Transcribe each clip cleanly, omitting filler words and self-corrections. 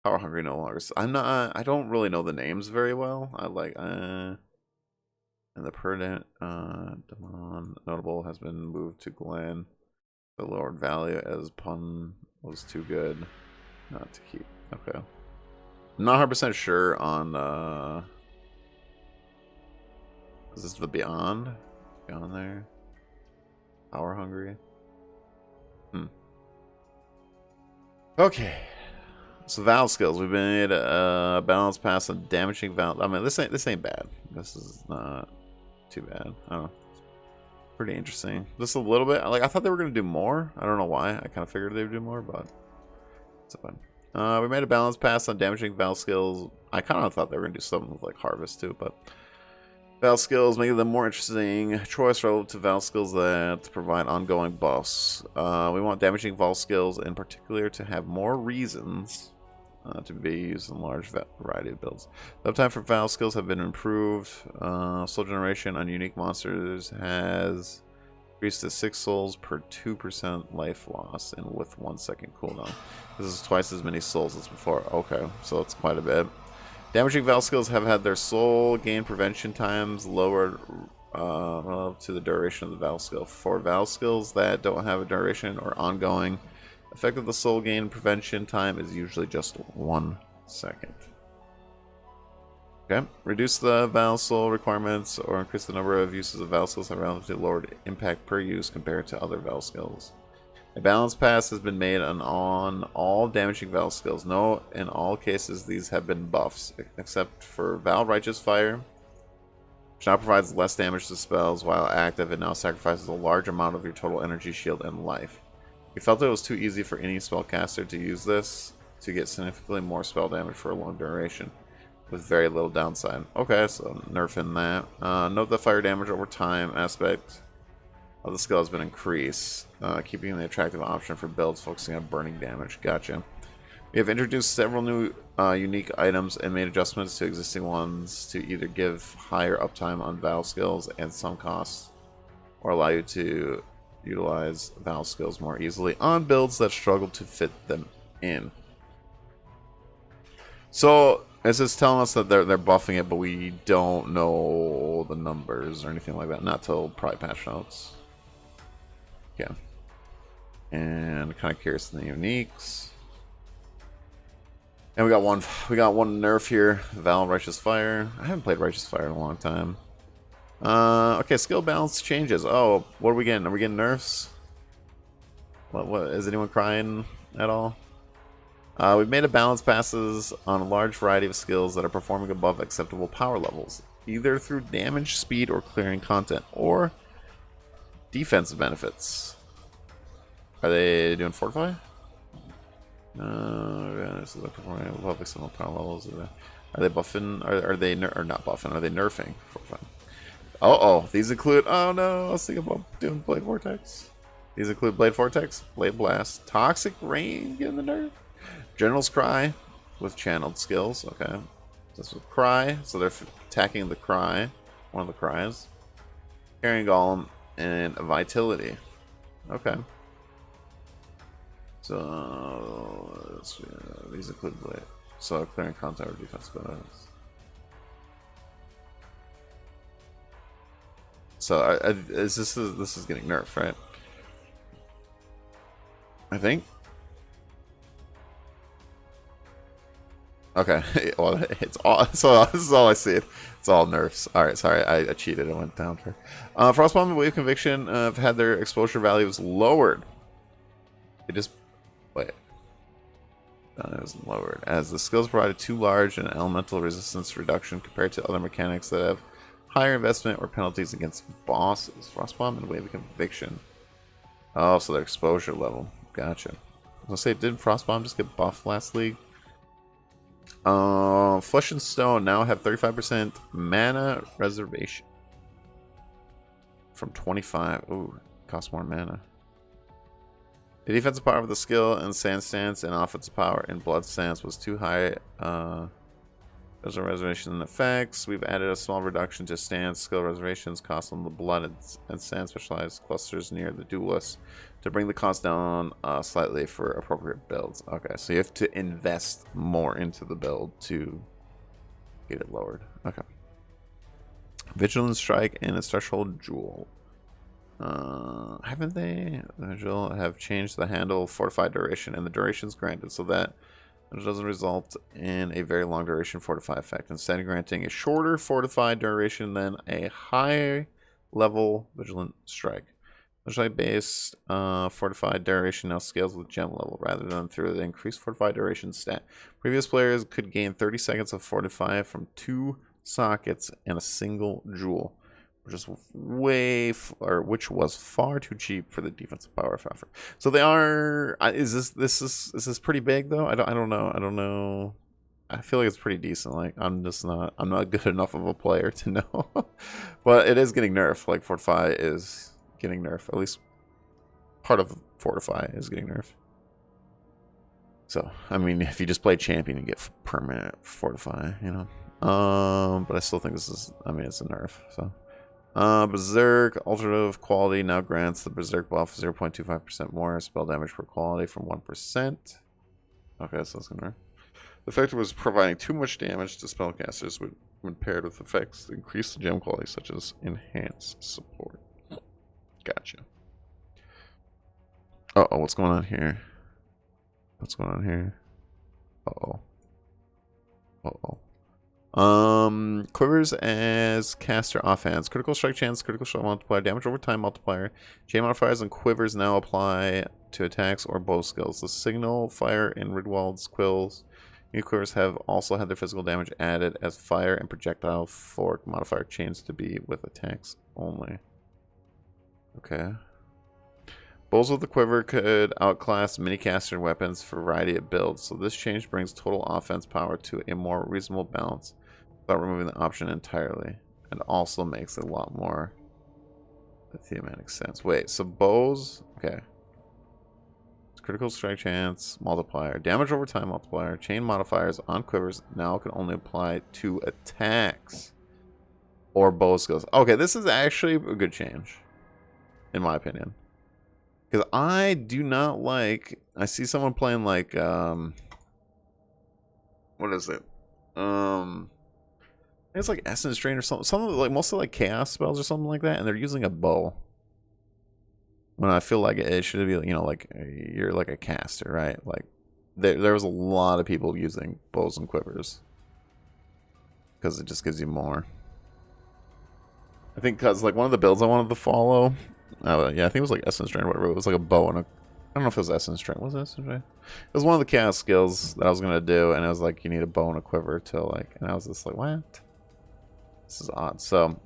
Power hungry no longer. I'm not. I don't really know the names very well. I like. And the pertinent Demon notable has been moved to Glen. The lowered value as pun was too good not to keep. Okay. I'm not 100% sure on. Is this the Beyond? Beyond there? Power hungry? Hmm. Okay. So Val skills. We've made a balance pass on damaging Val. I mean, this ain't bad. This is not too bad. I don't know. Pretty interesting. Just a little bit. Like I thought they were gonna do more. I don't know why. I kind of figured they would do more, but it's fine. We made a balance pass on damaging Val skills. I kind of thought they were gonna do something with like Harvest too, but Val skills, making them more interesting. Choice relative to Val skills that provide ongoing buffs. We want damaging Val skills in particular to have more reasons to be used in a large variety of builds. The uptime for Val skills have been improved. Soul generation on unique monsters has increased to 6 souls per 2% life loss and with 1 second cooldown. This is twice as many souls as before. Okay, so that's quite a bit. Damaging Val skills have had their soul gain prevention times lowered relative to the duration of the Val skill. For Val skills that don't have a duration or ongoing effect of the soul gain prevention time is usually just 1 second. Okay. Reduce the Val soul requirements or increase the number of uses of Val skills that have relatively lowered impact per use compared to other Val skills. A balance pass has been made on all damaging Val skills. Note, in all cases, these have been buffs, except for Val Righteous Fire, which now provides less damage to spells while active. It now sacrifices a large amount of your total energy, shield, and life. We felt it was too easy for any spellcaster to use this to get significantly more spell damage for a long duration, with very little downside. Okay, so nerfing that. Note the fire damage over time aspect of the skill has been increased, keeping the attractive option for builds focusing on burning damage. Gotcha. We have introduced several new unique items and made adjustments to existing ones to either give higher uptime on Val skills and some costs, or allow you to utilize Val skills more easily on builds that struggle to fit them in. So this is telling us that they're buffing it, but we don't know the numbers or anything like that. Not till probably patch notes. Yeah. And kind of curious in the uniques. And we got one nerf here, Val Righteous Fire. I haven't played Righteous Fire in a long time. Okay, skill balance changes. Oh, what are we getting? Are we getting nerfs? What is anyone crying at all? We've made a balance passes on a large variety of skills that are performing above acceptable power levels, either through damage, speed, or clearing content, or defensive benefits. Are they doing Fortify? No, so they're performing above acceptable power levels. Are they buffing? Are they or not buffing? Are they nerfing Fortify? Oh, these include. Oh no, I was thinking about doing Blade Vortex. These include Blade Vortex, Blade Blast, Toxic Rain, getting the nerf. General's Cry with channeled skills. Okay, this with Cry, so they're attacking the Cry, one of the Cries. Carrying Golem and Vitality. Okay. So these include Blade. So clearing content or defense bonus. So this is getting nerfed, right? I think. Okay, well, it's all. So this is all I see. It's all nerfs. All right, sorry, I cheated. I went down for. Frostbomb and Wave Conviction have had their exposure values lowered. They just wait. No, it was lowered as the skills provided too large an elemental resistance reduction compared to other mechanics that have higher investment or penalties against bosses. Frostbomb and Wave of Conviction. Oh, so their exposure level. Gotcha. I was gonna say, didn't Frostbomb just get buffed last league? Flesh and Stone now have 35% mana reservation. From 25. Ooh, costs more mana. The defensive power of the skill in Sand Stance and offensive power in Blood Stance was too high. There's a reservation in effects. We've added a small reduction to stance skill reservations cost on the blood and sand specialized clusters near the duelist to bring the cost down slightly for appropriate builds. Okay, so you have to invest more into the build to get it lowered. Okay. Vigilant Strike and its threshold jewel. Haven't they? Vigil have changed the handle fortified duration and the durations granted so that it doesn't result in a very long duration fortify effect, instead granting a shorter fortified duration than a high level Vigilant Strike. Strike based fortified duration now scales with gem level rather than through the increased fortified duration stat. Previous players could gain 30 seconds of fortify from 2 sockets and a single jewel, which was far too cheap for the defensive power factor. So they are. Is this pretty big though? I don't know. I feel like it's pretty decent. Like I'm not good enough of a player to know, but it is getting nerfed. Like Fortify is getting nerfed. At least part of Fortify is getting nerfed. So I mean, if you just play champion, you get permanent Fortify. You know. But I still think this is. I mean, it's a nerf. So. Berserk, alternative quality now grants the Berserk buff 0.25% more spell damage per quality from 1%. Okay, so that's gonna. The effect was providing too much damage to spellcasters when paired with effects that increase the gem quality, such as enhance support. Gotcha. Uh oh, what's going on here? What's going on here? Uh oh. Quivers as caster offhands. Critical strike chance, critical strike multiplier, damage over time multiplier. Chain modifiers and quivers now apply to attacks or bow skills. The signal, fire, and Ridwald's quills. New quivers have also had their physical damage added as fire and projectile fork modifier chains to be with attacks only. Okay. Bows with the quiver could outclass mini-caster weapons for a variety of builds, so this change brings total offense power to a more reasonable balance without removing the option entirely, and also makes a lot more thematic sense. Wait, so bows, okay. Critical strike chance multiplier, damage over time multiplier, chain modifiers on quivers now can only apply to attacks or bow skills. Okay, this is actually a good change, in my opinion. Because I do not like... I see someone playing like... what is it? It's like Essence Drain or something. Something like mostly like Chaos spells or something like that. And they're using a bow. When I feel like it should be, you know, like you're like a caster, right? Like there was a lot of people using bows and quivers. Because it just gives you more. I think because like one of the builds I wanted to follow... yeah, I think it was like Essence Drain or whatever. It was like a bow and a... I don't know if it was Essence Drain. Was it Essence Drain? It was one of the chaos skills that I was going to do. And it was like, you need a bow and a quiver to like... And I was just like, what? This is odd. So,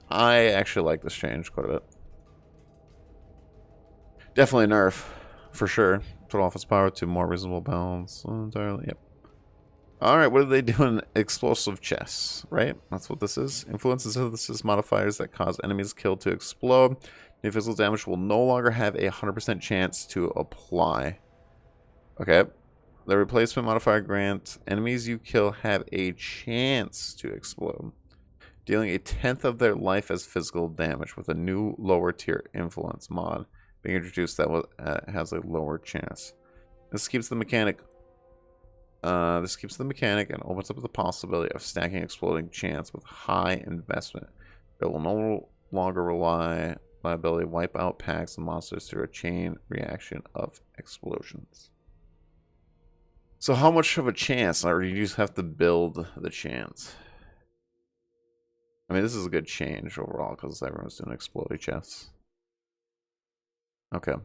I actually like this change quite a bit. Definitely a nerf. For sure. Put off its power to more reasonable balance. Entirely. Yep. Alright, what do they do in explosive chests? Right? That's what this is. Influences synthesis modifiers that cause enemies killed to explode. New physical damage will no longer have a 100% chance to apply. Okay. The replacement modifier grants enemies you kill have a chance to explode, dealing a 1/10 of their life as physical damage with a new lower tier influence mod being introduced that has a lower chance. This keeps the mechanic and opens up the possibility of stacking exploding chance with high investment. It will no longer rely ability wipe out packs and monsters through a chain reaction of explosions. So how much of a chance, or do you just have to build the chance? I mean, this is a good change overall because everyone's doing exploding chests. Okay.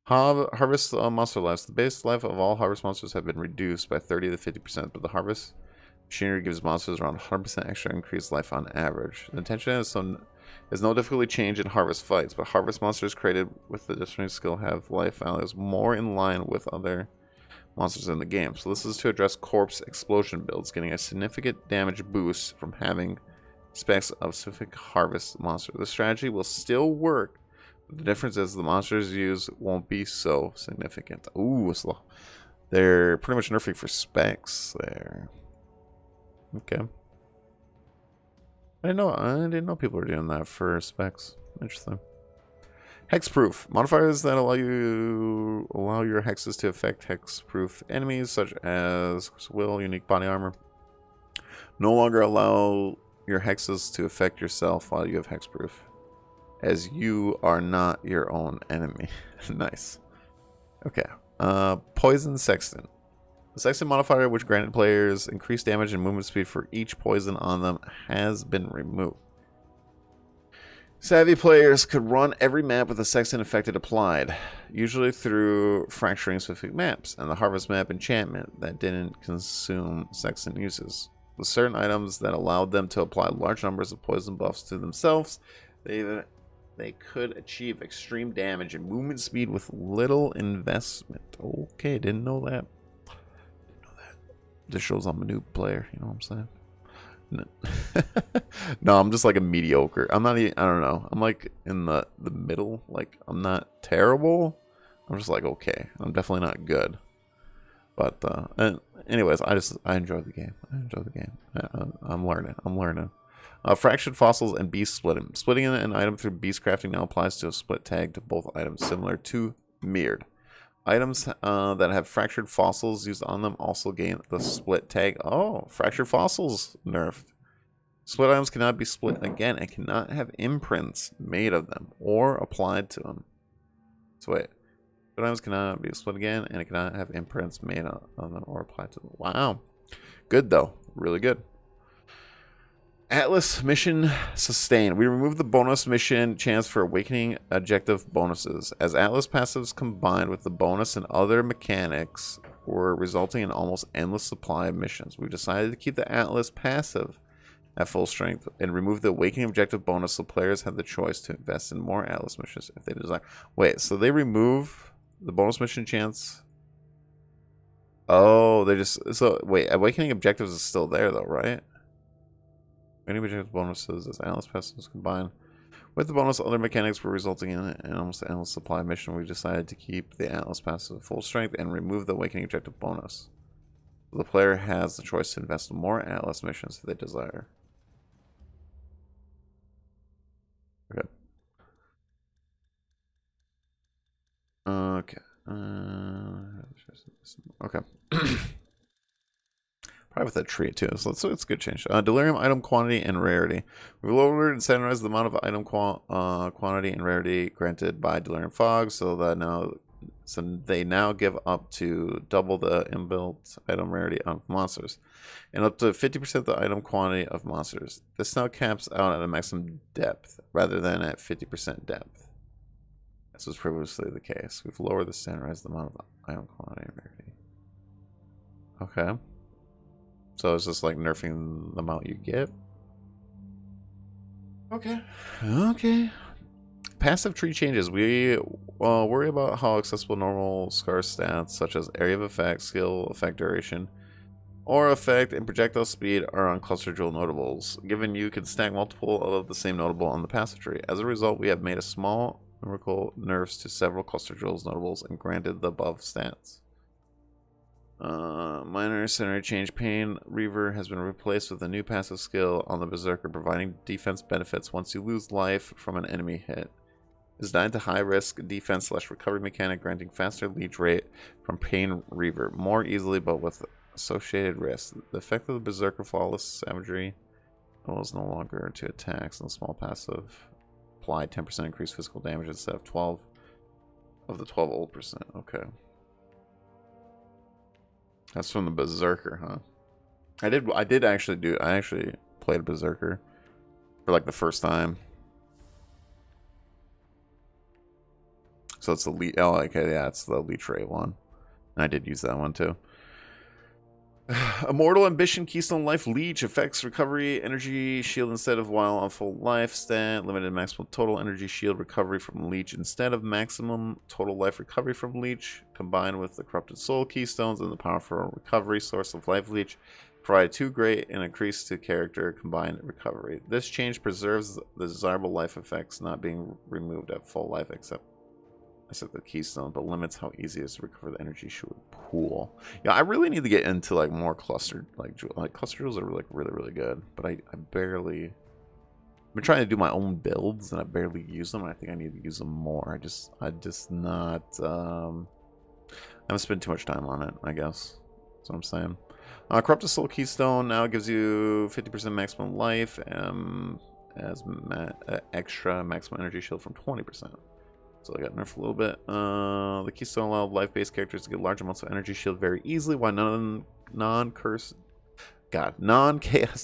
Harvest monster lives. The base life of all harvest monsters have been reduced by 30 to 50%, but the harvest machinery gives monsters around 100% extra increased life on average. The intention is no difficulty change in harvest fights, but harvest monsters created with the discerning skill have life values more in line with other monsters in the game. So this is to address corpse explosion builds, getting a significant damage boost from having specs of specific harvest monster. The strategy will still work, but the difference is the monsters used won't be so significant. Ooh, so they're pretty much nerfing for specs there. Okay. I didn't know people were doing that for specs. Interesting. Hex Proof. Modifiers that allow your hexes to affect hex-proof enemies, such as will, unique body armor. No longer allow your hexes to affect yourself while you have hexproof, as you are not your own enemy. Nice. Okay. Poison Sexton. The Sexton modifier, which granted players increased damage and movement speed for each poison on them, has been removed. Savvy players could run every map with the Sexton effect applied, usually through fracturing specific maps, and the Harvest map enchantment that didn't consume Sexton uses. With certain items that allowed them to apply large numbers of poison buffs to themselves, they could achieve extreme damage and movement speed with little investment. Okay, didn't know that. This shows I'm a noob player, you know what I'm saying? No, I'm just like a mediocre. I'm not even, I don't know. I'm like in the middle. Like, I'm not terrible. I'm just like, okay. I'm definitely not good. But, anyways, I enjoy the game. I'm learning. Fractured fossils and beast splitting. Splitting an item through beast crafting now applies to a split tag to both items, similar to mirrored. Items that have fractured fossils used on them also gain the split tag. Oh, fractured fossils nerfed. Split items cannot be split again and cannot have imprints made of them or applied to them. So wait. Split items cannot be split again and it cannot have imprints made of them or applied to them. Wow. Good though. Really good. Atlas mission sustained. We removed the bonus mission chance for awakening objective bonuses, as Atlas passives combined with the bonus and other mechanics were resulting in almost endless supply of missions. We decided to keep the Atlas passive at full strength and remove the awakening objective bonus so players have the choice to invest in more Atlas missions if they desire. Wait, so they remove the bonus mission chance? Oh, they just... So, wait, awakening objectives is still there though, right? Any objective bonuses as Atlas passives combined with the bonus, other mechanics were resulting in an almost endless supply mission. We decided to keep the Atlas passive at full strength and remove the awakening objective bonus. The player has the choice to invest in more Atlas missions if they desire. Okay. Okay. Okay. Probably with that tree too, so it's a good change. Delirium item quantity and rarity. We've lowered and standardized the amount of item quantity and rarity granted by Delirium Fog, so they now give up to double the inbuilt item rarity of monsters, and up to 50% of the item quantity of monsters. This now caps out at a maximum depth rather than at 50% depth. This was previously the case. We've lowered the standardized amount of item quantity and rarity. Okay. So it's just like nerfing the amount you get. Okay. Okay. Passive tree changes. We worry about how accessible normal scar stats such as area of effect, skill, effect duration, or effect and projectile speed are on cluster jewel notables. Given you can stack multiple of the same notable on the passive tree. As a result, we have made a small numerical nerfs to several cluster jewels notables and granted the above stats. Minor center change. Pain Reaver has been replaced with a new passive skill on the Berserker, providing defense benefits once you lose life from an enemy hit. It's designed to high risk defense / recovery mechanic, granting faster leech rate from Pain Reaver more easily but with associated risks. The effect of the Berserker Flawless Savagery is no longer to attacks, and the small passive applied 10% increased physical damage instead of 12 of the 12 old percent. Okay. That's from the Berserker, huh? I actually played Berserker for like the first time. So it's the leech. Oh, okay, yeah, it's the leech ray one. And I did use that one too. Immortal Ambition Keystone Life Leech affects recovery energy shield instead of while on full life stat. Limited maximum total energy shield recovery from leech instead of maximum total life recovery from leech. Combined with the Corrupted Soul Keystones and the powerful recovery source of Life Leech, provide too great an increase to character combined recovery. This change preserves the desirable life effects not being removed at full life except I said the Keystone, but limits how easy it is to recover the energy shield pool. Yeah, I really need to get into like more clustered, like cluster jewels are like really good, but I barely. I've been trying to do my own builds and I barely use them. I think I need to use them more. I just not. I haven't spent too much time on it. I guess that's what I'm saying. Corrupted Soul Keystone now gives you 50% maximum life, as extra maximum energy shield from 20%. So I got nerfed a little bit. The Keystone allowed life-based characters to get large amounts of energy shield very easily, while non-chaos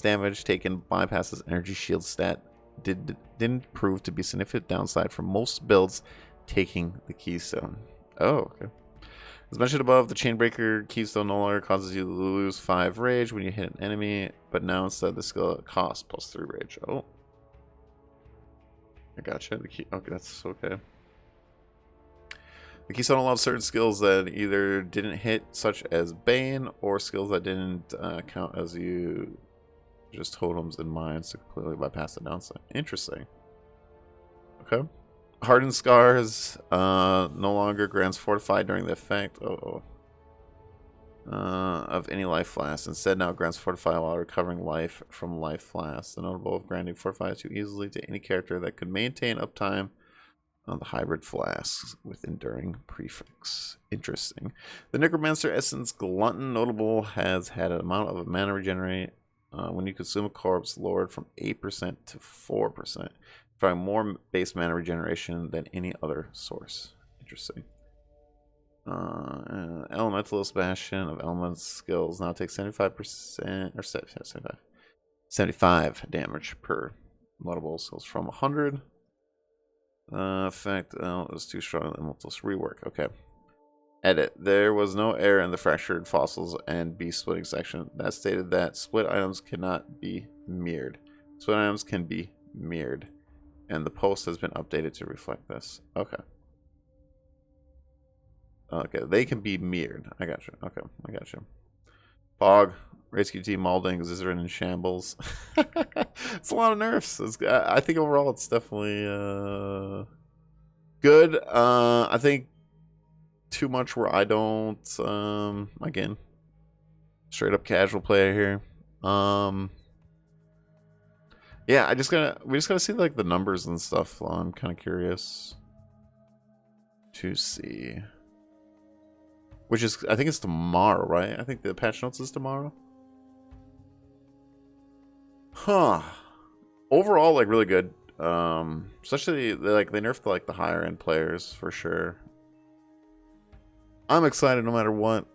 damage taken bypasses energy shield stat didn't prove to be significant downside for most builds taking the Keystone. Oh, okay. As mentioned above, the Chainbreaker Keystone no longer causes you to lose 5 rage when you hit an enemy, but now instead the skill costs plus 3 rage. Oh. I gotcha. Okay, that's okay. The Keystone allows certain skills that either didn't hit, such as Bane, or skills that didn't count as you just totems and mines to completely bypass the downside. Interesting. Okay. Hardened Scars no longer grants fortified during the effect of any life flask. Instead, now grants fortify while recovering life from life flasks. The notable of granting fortify too easily to any character that could maintain uptime on the hybrid flasks with enduring prefix. Interesting. The Necromancer Essence Glutton notable has had an amount of mana regenerate when you consume a corpse lowered from 8% to 4%, providing more base mana regeneration than any other source. Interesting. Elementalist Bastion of Elements skills now takes 75% or 75 damage per notable skills from 100. Effect is too strong. Elementalist rework. Okay. Edit. There was no error in the fractured fossils and beast splitting section that stated that split items cannot be mirrored. Split items can be mirrored, and the post has been updated to reflect this. Okay. Okay, they can be mirrored. I got you. Okay, I got you. Fog, Race QT, Malding, Zizarin, and Shambles. It's a lot of nerfs. I think overall it's definitely good. I think too much where I don't. Again, straight up casual player here. Yeah, we just gotta see like the numbers and stuff. I'm kind of curious to see. Which is, I think it's tomorrow, right? I think the patch notes is tomorrow. Huh. Overall, like, really good. Especially, they nerfed, like, the higher end players, for sure. I'm excited no matter what.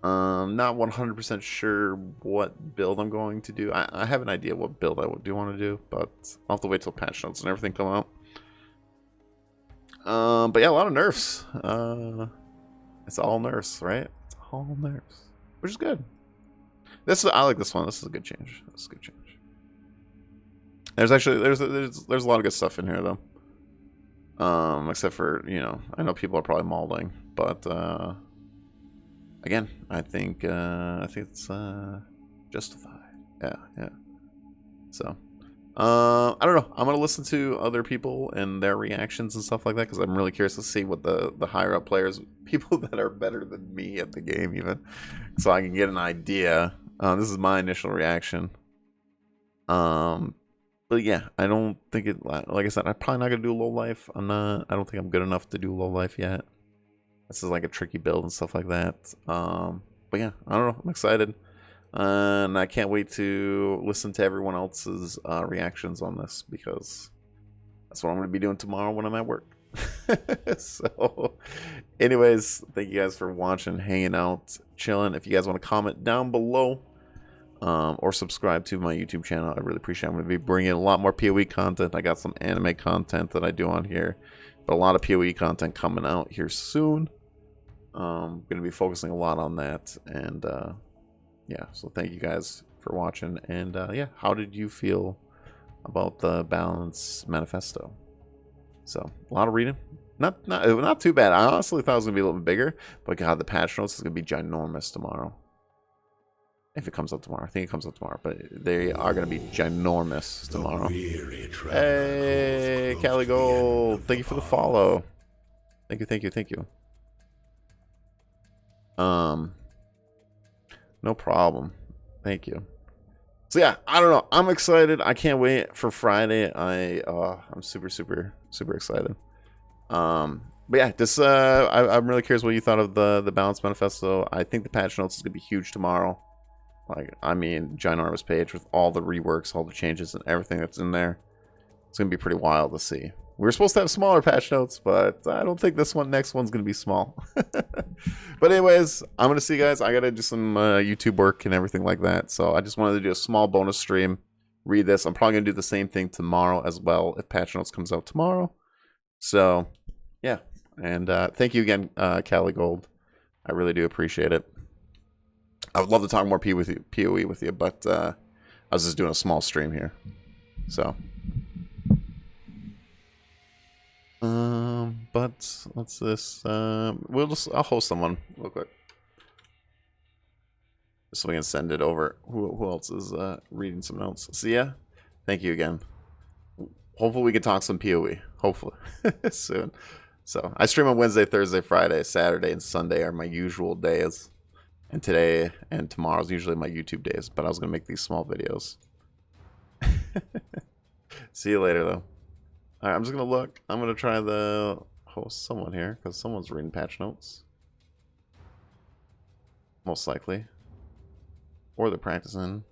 Not 100% sure what build I'm going to do. I have an idea what build I do want to do, but I'll have to wait till patch notes and everything come out. But yeah, a lot of nerfs. It's all nerfs, right? It's all nerfs, which is good. I like this one. This is a good change. This is a good change. There's actually there's a lot of good stuff in here though. Except for, you know, I know people are probably mauling, but again, I think it's justified. Yeah. So. I don't know. I'm gonna listen to other people and their reactions and stuff like that because I'm really curious to see what the higher up players, people that are better than me at the game, even, so I can get an idea. This is my initial reaction. But yeah, I don't think it. Like I said, I'm probably not gonna do low life. I don't think I'm good enough to do low life yet. This is like a tricky build and stuff like that. But yeah, I don't know. I'm excited. And I can't wait to listen to everyone else's reactions on this because that's what I'm going to be doing tomorrow when I'm at work. So, anyways, thank you guys for watching, hanging out, chilling. If you guys want to comment down below or subscribe to my YouTube channel, I really appreciate it. I'm going to be bringing a lot more PoE content. I got some anime content that I do on here, but a lot of PoE content coming out here soon. I'm going to be focusing a lot on that, and yeah, so thank you guys for watching, and yeah, how did you feel about the balance manifesto? So a lot of reading, not too bad. I honestly thought it was gonna be a little bit bigger, but God, the patch notes is gonna be ginormous tomorrow. If it comes out tomorrow, I think it comes out tomorrow, but they are gonna be ginormous tomorrow. Hey, Cali Gold, thank you for the follow. Thank you, thank you, thank you. No problem. Thank you. So yeah, I don't know. I'm excited. I can't wait for Friday. I'm super, super, super excited. But yeah, just I'm really curious what you thought of the balance manifesto. I think the patch notes is gonna be huge tomorrow. Like, I mean, ginormous page with all the reworks, all the changes, and everything that's in there. It's gonna be pretty wild to see. We were supposed to have smaller patch notes, but I don't think this next one's gonna be small. But anyways, I'm gonna see you guys. I gotta do some YouTube work and everything like that. So I just wanted to do a small bonus stream, read this. I'm probably gonna do the same thing tomorrow as well if patch notes comes out tomorrow. So yeah, and thank you again, Cali Gold. I really do appreciate it. I would love to talk more PoE with you, but I was just doing a small stream here. So. But what's this? I'll host someone real quick. So we can send it over. Who else is reading some notes? So yeah, thank you again. Hopefully we can talk some PoE. Hopefully soon. So I stream on Wednesday, Thursday, Friday, Saturday, and Sunday are my usual days. And today and tomorrow is usually my YouTube days. But I was gonna make these small videos. See you later though. Alright, I'm just gonna look. I'm gonna try the host someone here, because someone's reading patch notes. Most likely. Or they're practicing.